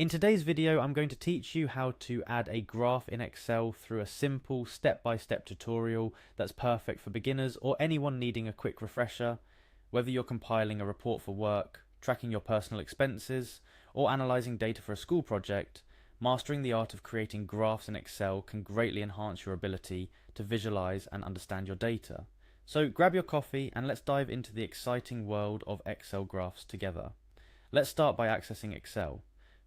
In today's video, I'm going to teach you how to add a graph in Excel through a simple step-by-step tutorial that's perfect for beginners or anyone needing a quick refresher. Whether you're compiling a report for work, tracking your personal expenses, or analyzing data for a school project, mastering the art of creating graphs in Excel can greatly enhance your ability to visualize and understand your data. So grab your coffee and let's dive into the exciting world of Excel graphs together. Let's start by accessing Excel.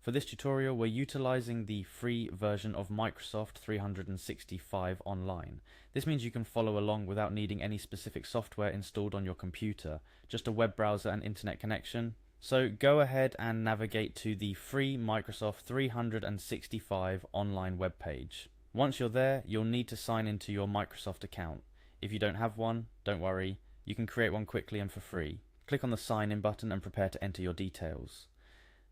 For this tutorial, we're utilizing the free version of Microsoft 365 Online. This means you can follow along without needing any specific software installed on your computer, just a web browser and internet connection. So go ahead and navigate to the free Microsoft 365 Online webpage. Once you're there, you'll need to sign into your Microsoft account. If you don't have one, don't worry, you can create one quickly and for free. Click on the sign in button and prepare to enter your details.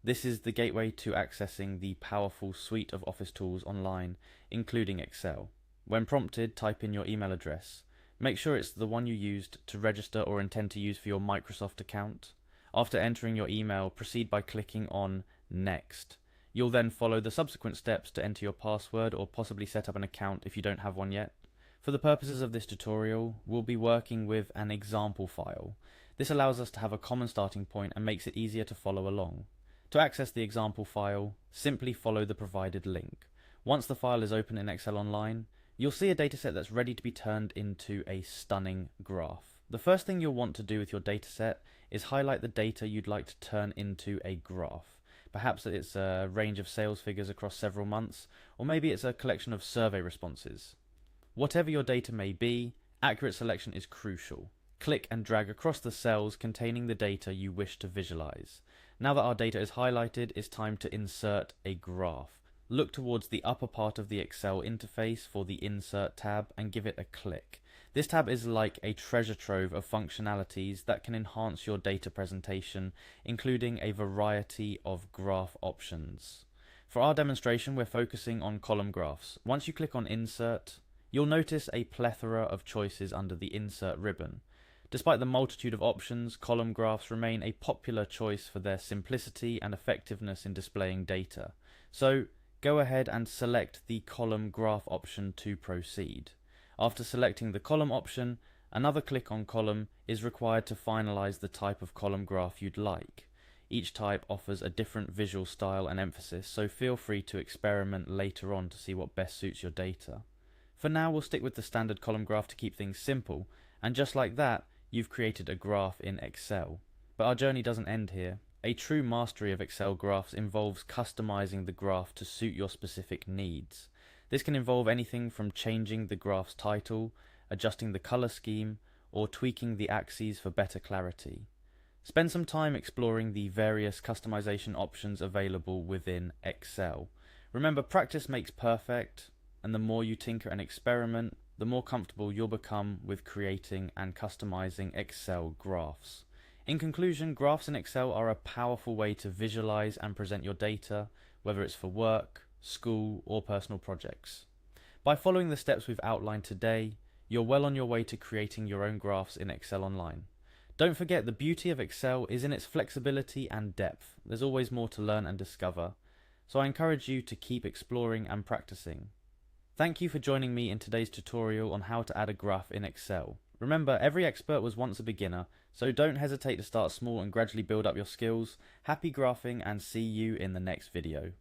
This is the gateway to accessing the powerful suite of Office tools online, including Excel. When prompted, type in your email address. Make sure it's the one you used to register or intend to use for your Microsoft account. After entering your email, proceed by clicking on Next. You'll then follow the subsequent steps to enter your password or possibly set up an account if you don't have one yet. For the purposes of this tutorial, we'll be working with an example file. This allows us to have a common starting point and makes it easier to follow along. To access the example file, simply follow the provided link. Once the file is open in Excel Online, you'll see a dataset that's ready to be turned into a stunning graph. The first thing you'll want to do with your dataset is highlight the data you'd like to turn into a graph. Perhaps it's a range of sales figures across several months, or maybe it's a collection of survey responses. Whatever your data may be, accurate selection is crucial. Click and drag across the cells containing the data you wish to visualize. Now that our data is highlighted, it's time to insert a graph. Look towards the upper part of the Excel interface for the Insert tab and give it a click. This tab is like a treasure trove of functionalities that can enhance your data presentation, including a variety of graph options. For our demonstration, we're focusing on column graphs. Once you click on Insert, you'll notice a plethora of choices under the Insert ribbon. Despite the multitude of options, column graphs remain a popular choice for their simplicity and effectiveness in displaying data. So go ahead and select the column graph option to proceed. After selecting the column option, another click on column is required to finalize the type of column graph you'd like. Each type offers a different visual style and emphasis, so feel free to experiment later on to see what best suits your data. For now, we'll stick with the standard column graph to keep things simple, and just like that, you've created a graph in Excel. But our journey doesn't end here. A true mastery of Excel graphs involves customizing the graph to suit your specific needs. This can involve anything from changing the graph's title, adjusting the color scheme, or tweaking the axes for better clarity. Spend some time exploring the various customization options available within Excel. Remember, practice makes perfect, and the more you tinker and experiment, the more comfortable you'll become with creating and customizing Excel graphs. In conclusion, graphs in Excel are a powerful way to visualize and present your data, whether it's for work, school, or personal projects. By following the steps we've outlined today, you're well on your way to creating your own graphs in Excel Online. Don't forget, the beauty of Excel is in its flexibility and depth. There's always more to learn and discover, so I encourage you to keep exploring and practicing. Thank you for joining me in today's tutorial on how to add a graph in Excel. Remember, every expert was once a beginner, so don't hesitate to start small and gradually build up your skills. Happy graphing and see you in the next video.